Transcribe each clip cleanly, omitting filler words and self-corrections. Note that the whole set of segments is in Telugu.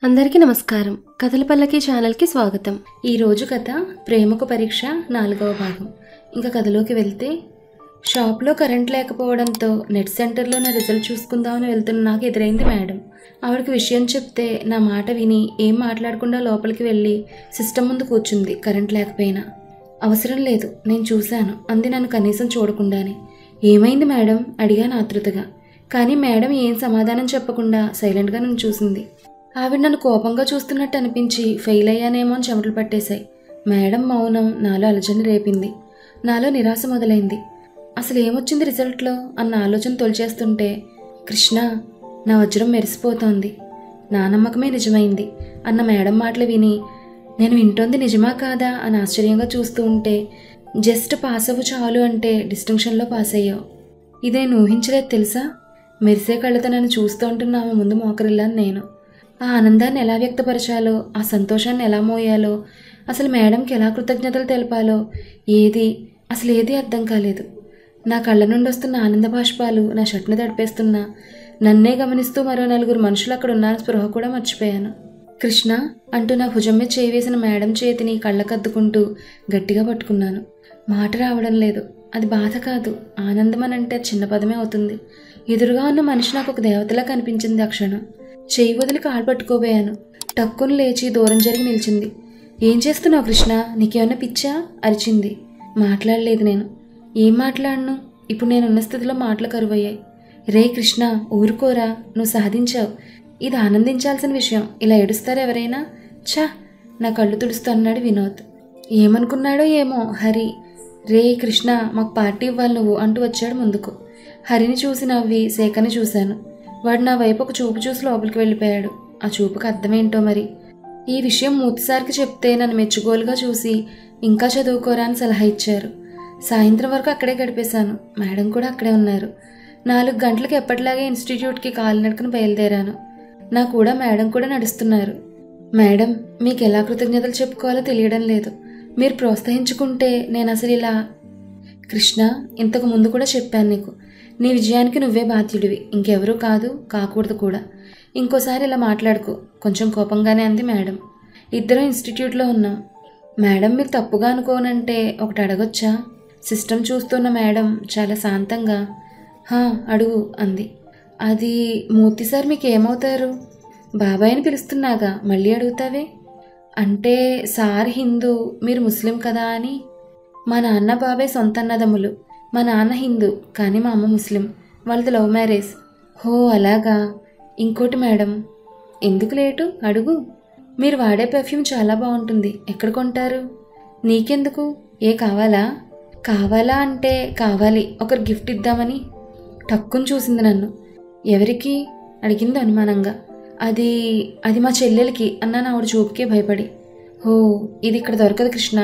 అందరికీ నమస్కారం. కథల పల్లకి ఛానల్కి స్వాగతం. ఈరోజు కథ ప్రేమకు పరీక్ష 4వ భాగం. ఇంకా కథలోకి వెళ్తే, షాప్లో కరెంట్ లేకపోవడంతో నెట్ సెంటర్లో నా రిజల్ట్ చూసుకుందామని వెళ్తున్న నాకు ఎదురైంది మేడం. ఆవిడకి విషయం చెప్తే నా మాట విని ఏం మాట్లాడకుండా లోపలికి వెళ్ళి సిస్టమ్ ముందు కూర్చుంది. కరెంట్ లేకపోయినా అవసరం లేదు, నేను చూశాను అంది నన్ను కనీసం చూడకుండానే. ఏమైంది మేడం అడిగాను ఆతృతగా. కానీ మేడం ఏం సమాధానం చెప్పకుండా సైలెంట్గా నన్ను చూసింది. ఆవిడ నన్ను కోపంగా చూస్తున్నట్టు అనిపించి ఫెయిల్ అయ్యానేమో అని చెమటలు పట్టేశాయి. మేడం మౌనం నాలో అలజడిని రేపింది. నాలో నిరాశ మొదలైంది. అసలు ఏమొచ్చింది రిజల్ట్లో అన్న ఆలోచన తొలిచేస్తుంటే, కృష్ణ నా వజ్రం మెరిసిపోతోంది, నా నమ్మకమే నిజమైంది అన్న మేడం మాటలు విని, నేను వింటోంది నిజమా కాదా అని ఆశ్చర్యంగా చూస్తూ ఉంటే, జస్ట్ పాస్ అవ్వు చాలు అంటే డిస్టింక్షన్లో పాస్ అయ్యావు, ఇదే నేను ఊహించలేదు తెలుసా. మెరిసే కళ్ళతో నన్ను చూస్తూ ఉంటున్న ఆమె ముందు మోకరిల్లాను నేను. ఆ ఆనందాన్ని ఎలా వ్యక్తపరచాలో, ఆ సంతోషాన్ని ఎలా మోయాలో, అసలు మేడంకి ఎలా కృతజ్ఞతలు తెలపాలో ఏది అర్థం కాలేదు. నా కళ్ళ నుండి వస్తున్న ఆనంద బాష్పాలు నా షర్ట్ని తడిపేస్తున్నా. నన్నే గమనిస్తూ మరో నలుగురు మనుషులు అక్కడ ఉన్నారని స్పృహ కూడా మర్చిపోయాను. కృష్ణ అంటూ నా భుజం మీద చేయి వేసిన మేడం చేతిని కళ్ళకద్దుకుంటూ గట్టిగా పట్టుకున్నాను. మాట రావడం లేదు. అది బాధ కాదు, ఆనందం అని అంటే చిన్న పదమే అవుతుంది. ఎదురుగా ఉన్న మనిషి నాకు ఒక దేవతలా కనిపించింది. ఆ క్షణం చేయి వదిలి కాలు పట్టుకోబోయాను. టక్కును లేచి దూరం జరిగి నిలిచింది. ఏం చేస్తున్నావు కృష్ణ, నీకేమన్నా పిచ్చా అరిచింది. మాట్లాడలేదు నేను. ఏం మాట్లాడను, ఇప్పుడు నేనున్న స్థితిలో మాటలు కరువయ్యాయి. రే కృష్ణ ఊరుకోరా, నువ్వు సాధించావు, ఇది ఆనందించాల్సిన విషయం, ఇలా ఏడుస్తారు ఎవరైనా. ఛా నా కళ్ళు తుడుస్తూ అన్నాడు వినోద్. ఏమనుకున్నాడో ఏమో హరి. రే కృష్ణ మాకు పార్టీ ఇవ్వాలి నువ్వు అంటూ వచ్చాడు ముందుకు. హరిని చూసి నవ్వి శేఖర్ని చూశాను. వాడు నా వైపు ఒక చూపు చూసి లోపలికి వెళ్ళిపోయాడు. ఆ చూపుకి అర్థమేంటో మరి. ఈ విషయం మూతిసారికి చెప్తే నన్ను మెచ్చుగోలుగా చూసి ఇంకా చదువుకోరా అని సలహా ఇచ్చారు. సాయంత్రం వరకు అక్కడే గడిపేశాను. మేడం కూడా అక్కడే ఉన్నారు. 4 గంటలకు ఎప్పటిలాగే ఇన్స్టిట్యూట్కి కాలినడకను బయలుదేరాను. నా కూడా మేడం కూడా నడుస్తున్నారు. మేడం మీకు ఎలా కృతజ్ఞతలు చెప్పుకోవాలో తెలియడం లేదు. మీరు ప్రోత్సహించుకుంటే నేను అసలు ఇలా. కృష్ణ ఇంతకు ముందు కూడా చెప్పాను నీకు, నీ విజయానికి నువ్వే బాధ్యుడివి, ఇంకెవరూ కాదు, కాకూడదు కూడా. ఇంకోసారి ఇలా మాట్లాడుకో కొంచెం కోపంగానే అంది మేడం. ఇద్దరం ఇన్స్టిట్యూట్లో ఉన్నాం. మేడం మీరు తప్పుగా అనుకోనంటే ఒకటి అడగొచ్చా. సిస్టమ్ చూస్తున్న మేడం చాలా శాంతంగా అడుగు అంది. అది మూర్తి సార్ మీకు ఏమవుతారు. బాబాయ్ అని పిలుస్తున్నాగా మళ్ళీ అడుగుతావే. అంటే సార్ హిందూ, మీరు ముస్లిం కదా అని. మా నాన్న బాబాయ్ సొంత అన్నదమ్ములు. మా నాన్న హిందూ కానీ మా అమ్మ ముస్లిం. వాళ్ళది లవ్ మ్యారేజ్. హో అలాగా. ఇంకోటి మేడం. ఎందుకు లేటు అడుగు. మీరు వాడే పెర్ఫ్యూమ్ చాలా బాగుంటుంది, ఎక్కడ కొంటారు. నీకెందుకు, కావాలా అంటే కావాలి, ఒకరు గిఫ్ట్ ఇద్దామని. టక్కుని చూసింది నన్ను. ఎవరికి అడిగింది అనుమానంగా. అది మా చెల్లెలకి అన్నాను ఆవిడ చూపుకే భయపడి. హో ఇది ఇక్కడ దొరకదు కృష్ణ,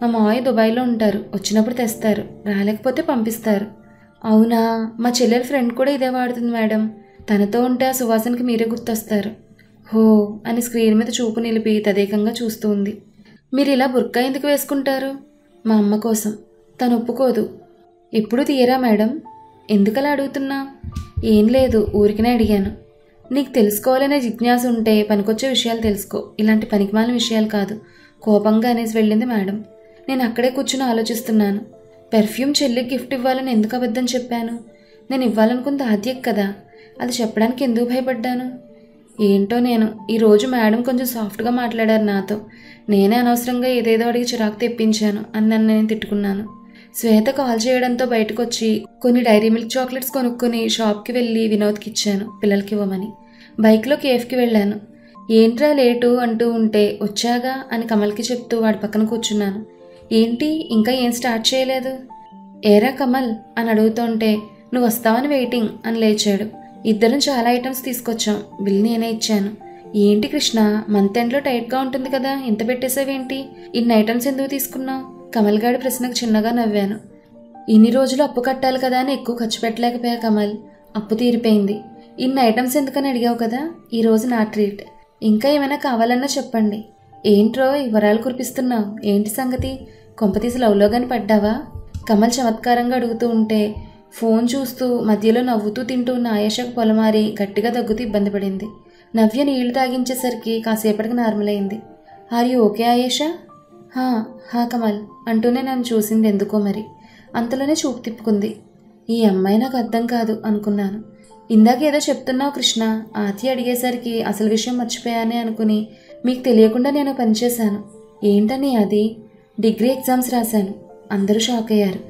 మా మావయ్య దుబాయ్లో ఉంటారు, వచ్చినప్పుడు తెస్తారు, రాలేకపోతే పంపిస్తారు. అవునా, మా చెల్లెల ఫ్రెండ్ కూడా ఇదే వాడుతుంది మేడం, తనతో ఉంటే ఆ సువాసనకి మీరే గుర్తొస్తారు. హో అని స్క్రీన్ మీద చూపు నిలిపి తదేకంగా చూస్తూ ఉంది. మీరు ఇలా బుర్కా ఎందుకు వేసుకుంటారు. మా అమ్మ కోసం, తను ఒప్పుకోదు. ఎప్పుడు తీయరా మేడం. ఎందుకలా అడుగుతున్నా. ఏం లేదు, ఊరికనే అడిగాను. నీకు తెలుసుకోవాలనే జిజ్ఞాస ఉంటే పనికొచ్చే విషయాలు తెలుసుకో, ఇలాంటి పనికిమాలిన విషయాలు కాదు కోపంగా అనేసి వెళ్ళింది మేడం. నేను అక్కడే కూర్చుని ఆలోచిస్తున్నాను. పెర్ఫ్యూమ్ చెల్లికి గిఫ్ట్ ఇవ్వాలని ఎందుకు అబద్ధం చెప్పాను. నేను ఇవ్వాలనుకుంది ఆద్యకి కదా, అది చెప్పడానికి ఎందుకు భయపడ్డాను. ఏంటో నేను ఈరోజు మేడం కొంచెం సాఫ్ట్గా మాట్లాడారు నాతో. నేనే అనవసరంగా ఏదేదో అడిగి చిరాకు తెప్పించాను అని నన్ను నేను తిట్టుకున్నాను. శ్వేత కాల్ చేయడంతో బయటకు వచ్చి కొన్ని డైరీ మిల్క్ చాక్లెట్స్ కొనుక్కొని షాప్కి వెళ్ళి వినోద్కి ఇచ్చాను పిల్లలకి ఇవ్వమని. బైక్లో కేఫ్కి వెళ్ళాను. ఏంట్రా లేటు అంటూ ఉంటే వచ్చాగా అని కమల్కి చెప్తూ వాడి పక్కన కూర్చున్నాను. ఏంటి ఇంకా ఏం స్టార్ట్ చేయలేదు. ఏరా కమల్ అని అడుగుతుంటే నువ్వు వస్తావని వెయిటింగ్ అని లేచాడు. ఇద్దరం చాలా ఐటమ్స్ తీసుకొచ్చాం, బిల్ నేనే ఇచ్చాను. ఏంటి కృష్ణ మంత్ ఎండ్లో టైట్గా ఉంటుంది కదా, ఇంత పెట్టేసావేంటి, ఇన్ని ఐటమ్స్ ఎందుకు తీసుకున్నావు. కమల్ గాడి ప్రశ్నకు చిన్నగా నవ్వాను. ఇన్ని రోజులు అప్పు కట్టాలి కదా అని ఎక్కువ ఖర్చు పెట్టలేకపోయా కమల్, అప్పు తీరిపోయింది. ఇన్ని ఐటమ్స్ ఎందుకని అడిగావు కదా, ఈరోజు నా ట్రీట్. ఇంకా ఏమైనా కావాలన్నా చెప్పండి. ఏంట్రో వివరాలు కురిపిస్తున్నావు, ఏంటి సంగతి, కొంపతీసి లవ్లో కానీ పడ్డావా. కమల్ చమత్కారంగా అడుగుతూ ఉంటే ఫోన్ చూస్తూ మధ్యలో నవ్వుతూ తింటూ ఉన్న ఆయేషకు పొలమారి గట్టిగా దగ్గుతూ ఇబ్బంది పడింది. నవ్య నీళ్లు తాగించేసరికి కాసేపటికి నార్మల్ అయింది. Are you okay Ayesha? హా కమల్ అంటూనే నన్ను చూసింది ఎందుకో మరి. అంతలోనే చూపు తిప్పుకుంది. ఈ అమ్మాయి నాకు అర్థం కాదు అనుకున్నాను. ఇందాక ఏదో చెప్తున్నావు కృష్ణ, ఆతి అడిగేసరికి అసలు విషయం మర్చిపోయానే అనుకుని మీకు తెలియకుండా నేను పనిచేశాను. ఏంటని అది? డిగ్రీ ఎగ్జామ్స్ రాశాను. అందరూ షాక్ అయ్యారు.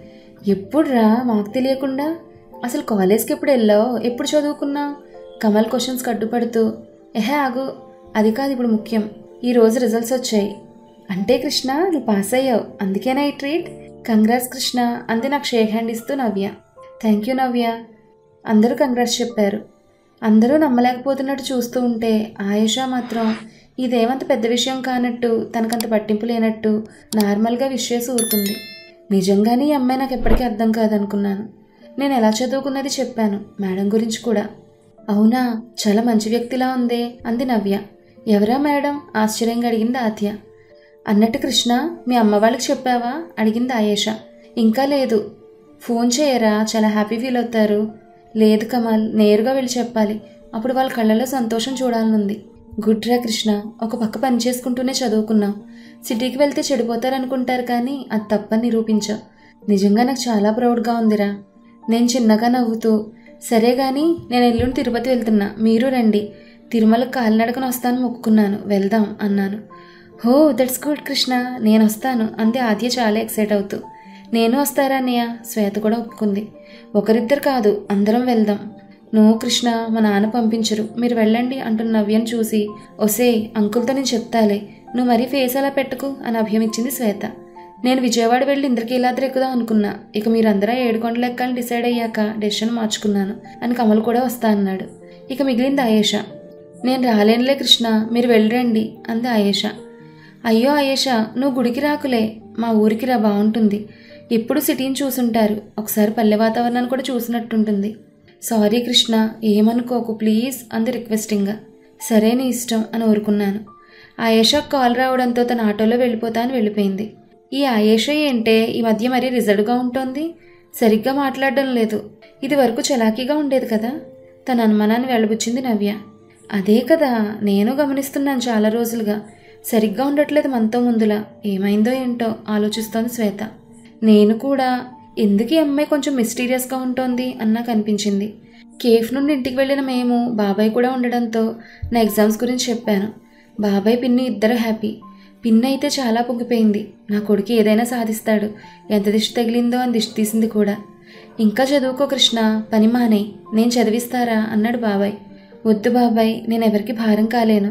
ఎప్పుడురా మాకు తెలియకుండా? అసలు కాలేజ్కి ఎప్పుడు వెళ్ళావు? ఎప్పుడు చదువుకున్నావు? కమల్ క్వశ్చన్స్ కట్టుపడుతూ ఆగు, అది కాదు ఇప్పుడు ముఖ్యం. ఈరోజు రిజల్ట్స్ వచ్చాయి. అంటే కృష్ణ నువ్వు పాస్ అయ్యావు, అందుకేనా ఈ ట్రీట్? కంగ్రాట్స్ కృష్ణ అంది నాకు షేక్ హ్యాండ్ ఇస్తూ నవ్య. థ్యాంక్ యూ నవ్య. అందరూ కంగ్రాట్స్ చెప్పారు. అందరూ నమ్మలేకపోతున్నట్టు చూస్తూ ఉంటే ఆయేషా మాత్రం ఇదేమంత పెద్ద విషయం కానట్టు, తనకంత పట్టింపు లేనట్టు నార్మల్గా విష్ చేసి ఊరుకుంది. నిజంగానే ఈ అమ్మాయి నాకు ఎప్పటికీ అర్థం కాదనుకున్నాను. నేను ఎలా చదువుకున్నది చెప్పాను, మేడం గురించి కూడా. అవునా, చాలా మంచి వ్యక్తిలా ఉందే అంది నవ్య. ఎవరా మేడం ఆశ్చర్యంగా అడిగింది ఆత్య. అన్నట్టు కృష్ణ మీ అమ్మ వాళ్ళకి చెప్పావా అడిగింది ఆయేషా. ఇంకా లేదు. ఫోన్ చేయరా, చాలా హ్యాపీ ఫీల్ అవుతారు. లేదు కమల్, నేరుగా వెళ్ళి చెప్పాలి, అప్పుడు వాళ్ళ కళ్ళలో సంతోషం చూడాలనుంది. గుడ్ రా కృష్ణ, ఒక పక్క పని చేసుకుంటూనే చదువుకున్నావు. సిటీకి వెళ్తే చెడిపోతారనుకుంటారు కానీ అది తప్పని నిరూపించావు. నిజంగా నాకు చాలా ప్రౌడ్గా ఉందిరా. నేను చిన్నగా నవ్వుతూ సరే గాని నేను ఎల్లుండి తిరుపతి వెళ్తున్నా, మీరు రండి. తిరుమలకు కాలినడకను వస్తాను మొక్కుకున్నాను, వెళ్దాం అన్నాను. హో దట్స్ గుడ్ కృష్ణ, నేను వస్తాను అంది ఆద్య చాలా ఎక్సైట్ అవుతూ. నేను వస్తారా అన్నయ్య? శ్వేత కూడా ఒప్పుకుంది. ఒకరిద్దరు కాదు, అందరం వెళ్దాం. నో కృష్ణ, మా నాన్న పంపించరు, మీరు వెళ్ళండి అంటున్న నవ్యను చూసి ఒసే అంకుల్తో నేను చెప్తాలే, నువ్వు మరీ ఫేస్ అలా పెట్టుకు అని అభయమిచ్చింది శ్వేత. నేను విజయవాడ వెళ్ళి ఇంద్రకీలాద్రి ఎక్కుదాం అనుకున్నా. ఇక మీరందరూ ఏడుకొండలు ఎక్కాలని డిసైడ్ అయ్యాక డెసిషన్ మార్చుకున్నాను అని కమల్ కూడా వస్తా అన్నాడు. ఇక మిగిలింది ఆయేషా. నేను రాలేనులే కృష్ణ, మీరు వెళ్ళరండి అంది ఆయేషా. అయ్యో ఆయేషా, నువ్వు గుడికి రాకులే, మా ఊరికి రా, బాగుంటుంది. ఎప్పుడు సిటీని చూసుంటారు, ఒకసారి పల్లె వాతావరణాన్ని కూడా చూసినట్టుంటుంది. సారీ కృష్ణ, ఏమనుకోకు ప్లీజ్ అంది రిక్వెస్టింగ్గా. సరే నీ ఇష్టం అని ఊరుకున్నాను. ఆయేషా కాల్ రావడంతో తన ఆటోలో వెళ్ళిపోతా అని వెళ్ళిపోయింది. ఈ ఆయేషా ఏంటే ఈ మధ్య మరీ రిజర్వ్గా ఉంటుంది, సరిగ్గా మాట్లాడడం లేదు. ఇది వరకు చలాకీగా ఉండేది కదా. తన అనుమానాన్ని వెళ్ళబుచ్చింది నవ్య. అదే కదా నేను గమనిస్తున్నాను చాలా రోజులుగా, సరిగ్గా ఉండట్లేదు మనతో ముందులా. ఏమైందో ఏంటో ఆలోచిస్తోంది శ్వేత. నేను కూడా ఎందుకు ఈ అమ్మాయి కొంచెం మిస్టీరియస్గా ఉంటుంది అన్నా కనిపించింది. కేఫ్ నుండి ఇంటికి వెళ్ళిన మేము, బాబాయ్ కూడా ఉండడంతో నా ఎగ్జామ్స్ గురించి చెప్పాను. బాబాయ్ పిన్ని ఇద్దరు హ్యాపీ. పిన్ని అయితే చాలా పొంగిపోయింది. నా కొడుకు ఏదైనా సాధిస్తాడు, ఎంత దిష్టి తగిలిందో అని దిష్టి తీసింది కూడా. ఇంకా చదువుకో కృష్ణ, పని మానే, నేను చదివిస్తారా అన్నాడు బాబాయ్. వద్దు బాబాయ్, నేను ఎవరికి భారం కాలేను.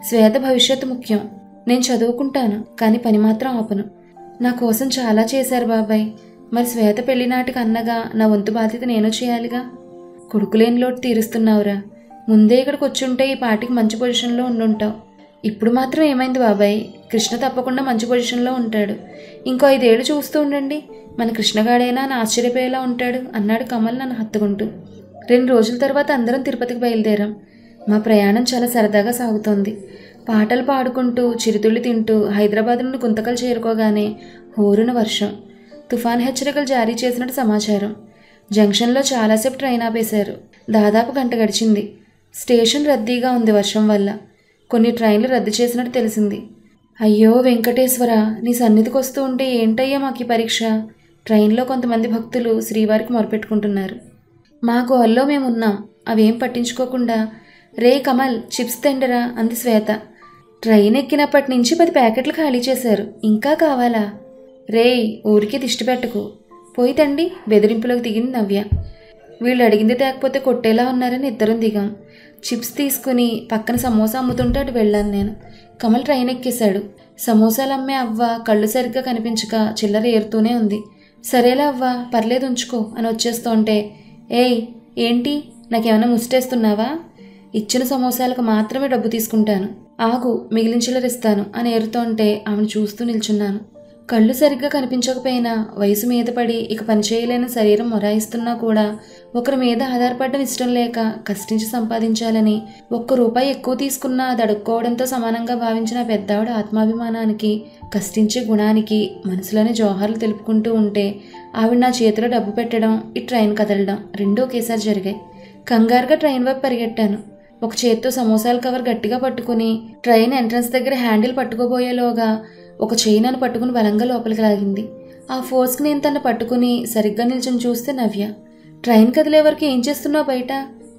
శ్వేత భవిష్యత్తు ముఖ్యం. నేను చదువుకుంటాను కానీ పని మాత్రం ఆపను. నా కోసం చాలా చేశారు బాబాయ్. మరి శ్వేత పెళ్లినాటికి అన్నగా నా వంతు బాధ్యత నేను చేయాలిగా. కొడుకులేని లోటు తీరుస్తున్నావురా. ముందే ఇక్కడికి వచ్చుంటే ఈ పాటికి మంచి పొజిషన్లో ఉండుంటావు. ఇప్పుడు మాత్రం ఏమైంది బాబాయ్, కృష్ణ తప్పకుండా మంచి పొజిషన్లో ఉంటాడు. ఇంకో 5 ఏళ్ళు చూస్తూ ఉండండి, మన కృష్ణగాడైనా అని ఆశ్చర్యపోయేలా ఉంటాడు అన్నాడు కమల్ నన్ను హత్తుకుంటూ. 2 రోజుల తర్వాత అందరం తిరుపతికి బయలుదేరాం. మా ప్రయాణం చాలా సరదాగా సాగుతోంది. పాటలు పాడుకుంటూ చిరుతిళ్ళు తింటూ హైదరాబాద్ నుండి గుంతకల్ చేరుకోగానే హోరున వర్షం. తుఫాన్ హెచ్చరికలు జారీ చేసినట్టు సమాచారం. జంక్షన్లో చాలాసేపు ట్రైన్ ఆపేశారు. దాదాపు గంట గడిచింది. స్టేషన్ రద్దీగా ఉంది వర్షం వల్ల. కొన్ని ట్రైన్లు రద్దు చేసినట్టు తెలిసింది. అయ్యో వెంకటేశ్వర, నీ సన్నిధికి వస్తూ ఉంటే ఏంటయ్యా మాకు ఈ పరీక్ష. ట్రైన్లో కొంతమంది భక్తులు శ్రీవారికి మొరపెట్టుకుంటున్నారు. మా గోల్లో మేమున్నాం, అవేం పట్టించుకోకుండా రే కమల్ చిప్స్ తిండరా అంది శ్వేత. ట్రైన్ ఎక్కినప్పటి నుంచి 10 ప్యాకెట్లు ఖాళీ చేశారు, ఇంకా కావాలా? రే ఊరికి దిష్టి పెట్టకు, పోయి తండి బెదిరింపులోకి దిగింది నవ్య. వీళ్ళు అడిగింది తేకపోతే కొట్టేలా ఉన్నారని ఇద్దరం దిగాం. చిప్స్ తీసుకుని పక్కన సమోసా అమ్ముతుంటే అటు వెళ్ళాను నేను. కమల్ ట్రైన్ ఎక్కేశాడు. సమోసాలు అమ్మే అవ్వ కళ్ళు సరిగ్గా కనిపించక చిల్లర ఏరుతూనే ఉంది. సరేలా అవ్వ, పర్లేదు ఉంచుకో అని వచ్చేస్తుంటే, ఏయ్ ఏంటి నాకేమైనా ముష్టేస్తున్నావా? ఇచ్చిన సమోసాలకు మాత్రమే డబ్బు తీసుకుంటాను, ఆగు మిగిలిన చిల్లర ఇస్తాను అని ఏరుతుంటే ఆమెను చూస్తూ నిల్చున్నాను. కళ్ళు సరిగ్గా కనిపించకపోయినా వయసు మీద పడి ఇక పనిచేయలేని శరీరం మొరాయిస్తున్నా కూడా ఒకరి మీద ఆధారపడడం ఇష్టం లేక కష్టించి సంపాదించాలని 1 రూపాయి ఎక్కువ తీసుకున్నా అది అడుక్కోవడంతో సమానంగా భావించిన పెద్దావిడ ఆత్మాభిమానానికి, కష్టించే గుణానికి మనసులోనే జోహార్లు తెలుపుకుంటూ ఉంటే ఆవిడ నా చేతిలో డబ్బు పెట్టడం, ఈ ట్రైన్ కదలడం 2 ఒకేసారి జరిగాయి. కంగారుగా ట్రైన్ వైపు పరిగెట్టాను. ఒక చేత్తో సమోసాల కవర్ గట్టిగా పట్టుకుని ట్రైన్ ఎంట్రన్స్ దగ్గర హ్యాండిల్ పట్టుకోబోయేలోగా ఒక చెయ్యి నన్ను పట్టుకుని బలంగా లోపలికి లాగింది. ఆ ఫోర్స్కి నేను తను పట్టుకుని సరిగ్గా నిల్చుని చూస్తే నవ్య. ట్రైన్ కదిలే వరకు ఏం చేస్తున్నావు బయట?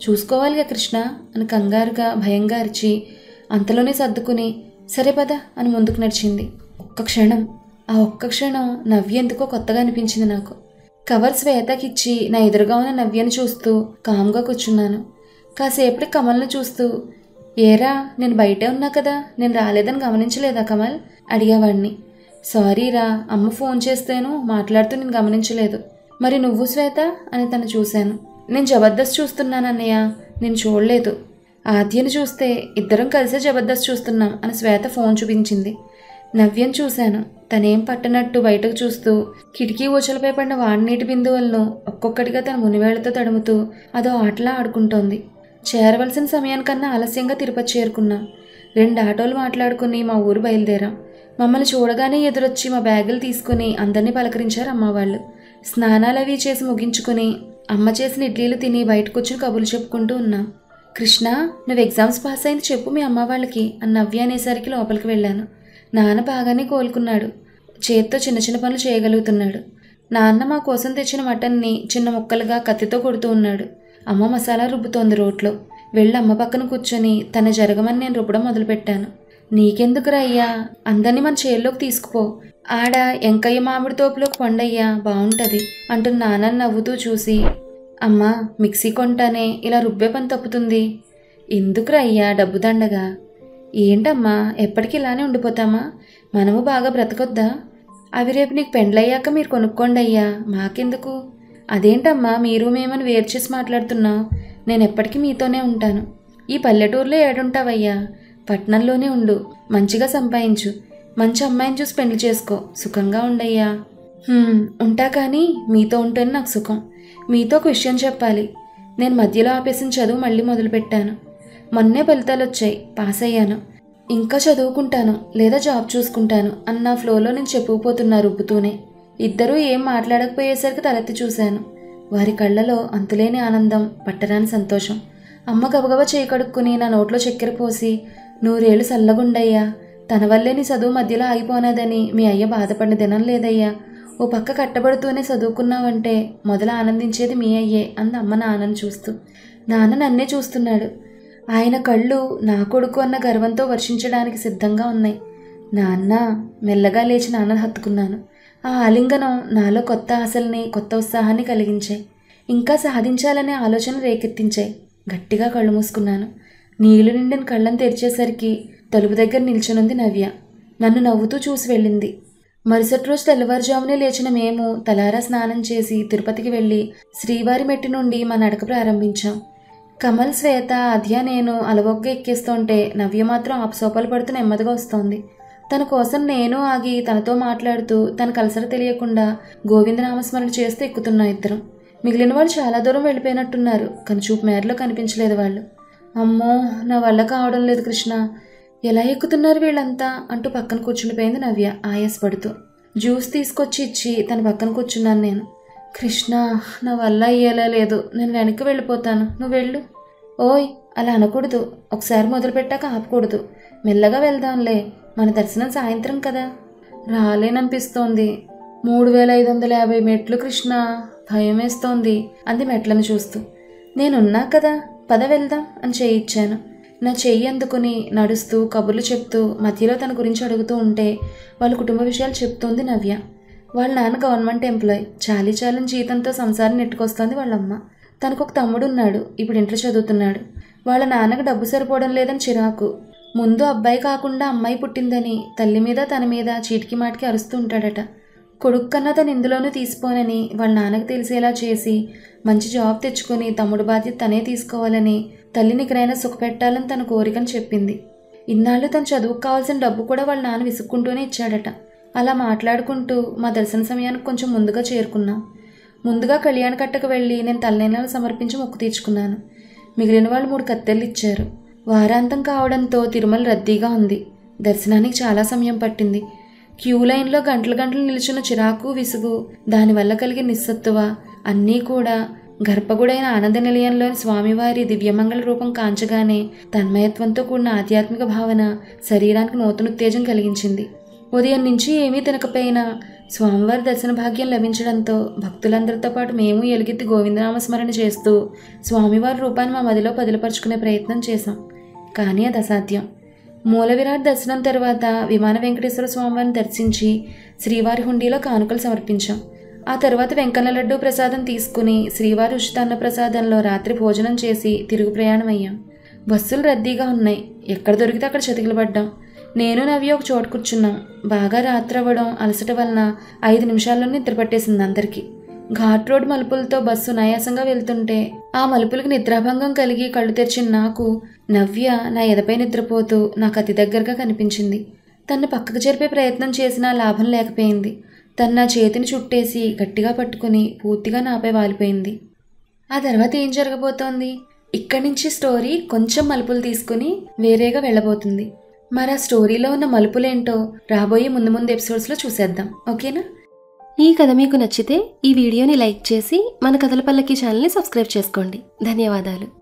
చూసుకోవాలిగా కృష్ణ అని కంగారుగా భయంగా అరిచి అంతలోనే సర్దుకుని సరే పద అని ముందుకు నడిచింది. ఒక్క క్షణం నవ్య ఎందుకో కొత్తగా అనిపించింది నాకు. కవర్ శ్వేతకిచ్చి నా ఎదురుగా ఉన్న నవ్యను చూస్తూ కామ్గా కూర్చున్నాను. కాసేపటికి కమల్ని చూస్తూ ఏరా నేను బయటే ఉన్నా కదా, నేను రాలేదని గమనించలేదా కమల్ అడిగేవాడిని. సారీరా, అమ్మ ఫోన్ చేస్తేను మాట్లాడుతూ నేను గమనించలేదు. మరి నువ్వు శ్వేత అని తను చూశాను. నేను జబర్దస్త్ చూస్తున్నాను అన్నయ్య, నేను చూడలేదు. ఆద్యను చూస్తే ఇద్దరం కలిసే జబర్దస్త్ చూస్తున్నాం అని శ్వేత ఫోన్ చూపించింది. నవ్యను చూశాను. తనేం పట్టనట్టు బయటకు చూస్తూ కిటికీ ఊచలపై పడిన వాడి నీటి బిందువులను ఒక్కొక్కటిగా తన మునివేళ్లతో తడుముతూ అదో ఆటలా ఆడుకుంటోంది. చేరవలసిన సమయానికన్నా ఆలస్యంగా తిరుపతి చేరుకున్నాం. 2 ఆటోలు మాట్లాడుకుని మా ఊరు బయలుదేరాం. మమ్మల్ని చూడగానే ఎదురొచ్చి మా బ్యాగులు తీసుకుని అందరినీ పలకరించారు అమ్మ వాళ్ళు. స్నానాలు అవి చేసి ముగించుకుని అమ్మ చేసిన ఇడ్లీలు తిని బయటకు వచ్చి కబుర్లు చెప్పుకుంటూ ఉన్నాం. కృష్ణ, నువ్వు ఎగ్జామ్స్ పాస్ అయింది చెప్పు మీ అమ్మ వాళ్ళకి అని నవ్య అనేసరికి లోపలికి వెళ్ళాను. నాన్న బాగానే కోలుకున్నాడు. చేత్తో చిన్న చిన్న పనులు చేయగలుగుతున్నాడు. నాన్న మా కోసం తెచ్చిన మటన్ని చిన్న ముక్కలుగా కత్తితో కొడుతూ ఉన్నాడు. అమ్మ మసాలా రుబ్బుతోంది రోట్లో. వెళ్ళి అమ్మ పక్కన కూర్చొని తన జరగమని నేను రుబ్బడం మొదలుపెట్టాను. నీకెందుకురా అయ్యా, అందరినీ మన చేల్లోకి తీసుకుపో. ఆడ ఎంకయ్య మామిడి తోపులోకి పండయ్యా, బాగుంటుంది అంటున్న నాన్నని నవ్వుతూ చూసి అమ్మా మిక్సీ కొంటానే ఇలా రుబ్బే పని తప్పుతుంది. ఎందుకురా అయ్యా డబ్బు దండగా. ఏంటమ్మా ఎప్పటికీ ఇలానే ఉండిపోతామా? మనము బాగా బ్రతకొద్దా? అవి రేపు నీకు పెండ్లయ్యాక మీరు కొనుక్కోండి అయ్యా, మాకెందుకు? అదేంటమ్మా మీరు మేమని వేరు చేసి మాట్లాడుతున్నావు? నేను ఎప్పటికీ మీతోనే ఉంటాను. ఈ పల్లెటూరులో ఏడుంటావయ్యా? పట్నంలోనే ఉండు, మంచిగా సంపాదించు, మంచి అమ్మాయిని చూసి పెళ్లి చేసుకో, సుఖంగా ఉండయ్యా. ఉంటా కానీ మీతో ఉంటేనే నాకు సుఖం. మీతో ఒక విషయం చెప్పాలి. నేను మధ్యలో ఆపేసిన చదువు మళ్ళీ మొదలుపెట్టాను. మొన్నే ఫలితాలు వచ్చాయి, పాస్ అయ్యాను. ఇంకా చదువుకుంటాను లేదా జాబ్ చూసుకుంటాను అన్న ఫ్లోలో నేను చెప్పుకుపోతున్నా రుబ్బుతూనే. ఇద్దరూ ఏం మాట్లాడకపోయేసరికి తలెత్తి చూశాను. వారి కళ్ళలో అంతులేని ఆనందం, పట్టరాని సంతోషం. అమ్మ గబగబా చేయి కడుక్కుని నా నోట్లో చక్కెర పోసి 100 ఏళ్ళు చల్లగుండయ్యా, తన వల్లే నీ చదువు మధ్యలో ఆగిపోనాదని మీ అయ్య బాధపడిన దినం లేదయ్యా. ఓ పక్క కట్టబడుతూనే చదువుకున్నావంటే మొదలు ఆనందించేది మీ అయ్యే అంది అమ్మ నాన్నని చూస్తూ. నాన్న నన్నే చూస్తున్నాడు. ఆయన కళ్ళు నా కొడుకు అన్న గర్వంతో వర్షించడానికి సిద్ధంగా ఉన్నాయి. నాన్న మెల్లగా లేచి నాన్నని హత్తుకున్నాను. ఆ ఆలింగనం నాలో కొత్త ఆశల్ని, కొత్త ఉత్సాహాన్ని కలిగించాయి. ఇంకా సాధించాలనే ఆలోచన రేకెత్తించాయి. గట్టిగా కళ్ళు మూసుకున్నాను. నీళ్లు నిండిన కళ్ళను తెరిచేసరికి తలుపు దగ్గర నిల్చునుంది నవ్య. నన్ను నవ్వుతూ చూసి వెళ్ళింది. మరుసటి రోజు తెల్లవారుజామునే లేచిన మేము తలారా స్నానం చేసి తిరుపతికి వెళ్ళి శ్రీవారి మెట్టి నుండి మా నడక ప్రారంభించాం. కమల్, శ్వేత, ఆద్య, నేను అలవొగ్గా ఎక్కేస్తుంటే నవ్య మాత్రం ఆపసోపాలు పడుతూ నెమ్మదిగా వస్తోంది. తన కోసం నేను ఆగి తనతో మాట్లాడుతూ తన కలసర తెలియకుండా గోవిందనామస్మరణ చేస్తూ ఎక్కుతున్నా ఇద్దరం. మిగిలిన వాళ్ళు చాలా దూరం వెళ్ళిపోయినట్టున్నారు, కానీ చూపు మేరలో కనిపించలేదు వాళ్ళు. అమ్మో నా వల్ల కావడం లేదు కృష్ణ, ఎలా ఎక్కుతున్నారు వీళ్ళంతా అంటూ పక్కన కూర్చుండిపోయింది నవ్య ఆయాసపడుతూ. జ్యూస్ తీసుకొచ్చి ఇచ్చి తన పక్కన కూర్చున్నాను నేను. కృష్ణ నా వల్ల అయ్యేలా లేదు, నేను వెనక్కి వెళ్ళిపోతాను, నువ్వు వెళ్ళు. ఓయ్ అలా అనకూడదు, ఒకసారి మొదలుపెట్టాక ఆపకూడదు, మెల్లగా వెళ్దాంలే, మన దర్శనం సాయంత్రం కదా. రాలేననిపిస్తోంది. 3550 మెట్లు కృష్ణ, భయం వేస్తోంది అంది మెట్లను చూస్తూ. నేనున్నా కదా, పద వెళ్దాం అని చేయిచ్చాను. నా చెయ్యి అందుకుని నడుస్తూ కబుర్లు చెప్తూ మధ్యలో తన గురించి అడుగుతూ ఉంటే వాళ్ళ కుటుంబ విషయాలు చెప్తోంది నవ్య. వాళ్ళ నాన్న గవర్నమెంట్ ఎంప్లాయ్, చాలని జీతంతో సంసారం నెట్టుకొస్తోంది వాళ్ళమ్మ. తనకు ఒక తమ్ముడు ఉన్నాడు, ఇప్పుడు ఇంటర్ చదువుతున్నాడు. వాళ్ళ నాన్నకు డబ్బు సరిపోవడం లేదని చిరాకు. ముందు అబ్బాయి కాకుండా అమ్మాయి పుట్టిందని తల్లి మీద తన మీద చీటికి మాటికి అరుస్తూ ఉంటాడట. కొడుకు కన్నా తను ఇందులోనూ తీసిపోనని వాళ్ళ నాన్నకు తెలిసేలా చేసి మంచి జాబ్ తెచ్చుకొని తమ్ముడు బాధ్యత తనే తీసుకోవాలని, తల్లిని ఎక్కడైనా సుఖపెట్టాలని తన కోరికను చెప్పింది. ఇన్నాళ్ళు తను చదువుకు కావాల్సిన డబ్బు కూడా వాళ్ళ నాన్న విసుక్కుంటూనే ఇచ్చాడట. అలా మాట్లాడుకుంటూ మా దర్శన సమయానికి కొంచెం ముందుగా చేరుకున్నాం. ముందుగా కళ్యాణ కట్టకు వెళ్ళి నేను తలనీలాలు సమర్పించి మొక్కు తీర్చుకున్నాను. మిగిలిన వాళ్ళు 3 కత్తెళ్ళు ఇచ్చారు. వారాంతం కావడంతో తిరుమల రద్దీగా ఉంది. దర్శనానికి చాలా సమయం పట్టింది. క్యూ లైన్లో గంటలు గంటలు నిల్చున్న చిరాకు, విసుగు, దానివల్ల కలిగే నిస్సత్తువ అన్నీ కూడా గర్భగుడైన ఆనంద నిలయంలోని స్వామివారి దివ్యమంగళ రూపం కాంచగానే తన్మయత్వంతో కూడిన ఆధ్యాత్మిక భావన శరీరానికి నూతన ఉత్తేజం కలిగించింది. ఉదయం నుంచి ఏమీ తినకపోయినా స్వామివారి దర్శన భాగ్యం లభించడంతో భక్తులందరితో పాటు మేము ఎలుగెత్తి గోవిందనామస్మరణ చేస్తూ స్వామివారి రూపాన్ని మా మదిలో పదిలపరుచుకునే ప్రయత్నం చేశాం. కానీ అది అసాధ్యం. మూల విరాట్ దర్శనం తర్వాత విమాన వెంకటేశ్వర స్వామివారిని దర్శించి శ్రీవారి హుండీలో కానుకలు సమర్పించాం. ఆ తర్వాత వెంకన్న లడ్డూ ప్రసాదం తీసుకుని శ్రీవారి ఉచిత అన్న ప్రసాదంలో రాత్రి భోజనం చేసి తిరుగు ప్రయాణం అయ్యాం. బస్సులు రద్దీగా ఉన్నాయి. ఎక్కడ దొరికితే అక్కడ చతికిలబడ్డాం. నేను నవ్వి ఒక చోటు కూర్చున్నాం. బాగా రాత్రి అవ్వడం, అలసట వలన 5 నిమిషాల్లోనే నిద్ర పట్టేసింది అందరికీ. ఘాట్ రోడ్ మలుపులతో బస్సు నాయాసంగా వెళ్తుంటే ఆ మలుపులకు నిద్రాభంగం కలిగి కళ్ళు తెరిచిన నాకు నవ్య నా ఎదపై నిద్రపోతూ నాకు అతి దగ్గరగా కనిపించింది. తన్ని పక్కకు జరిపే ప్రయత్నం చేసినా లాభం లేకపోయింది. తను నా చేతిని చుట్టేసి గట్టిగా పట్టుకుని పూర్తిగా నాపై వాలిపోయింది. ఆ తర్వాత ఏం జరగబోతోంది? ఇక్కడి నుంచి స్టోరీ కొంచెం మలుపులు తీసుకుని వేరేగా వెళ్ళబోతుంది. మరి ఆ స్టోరీలో ఉన్న మలుపులేంటో రాబోయే ముందు ఎపిసోడ్స్లో చూసేద్దాం. ఓకేనా? ఈ కథ మీకు నచ్చితే ఈ వీడియోని లైక్ చేసి మన కథల పల్లకి ఛానల్ని సబ్స్క్రైబ్ చేసుకోండి. ధన్యవాదాలు.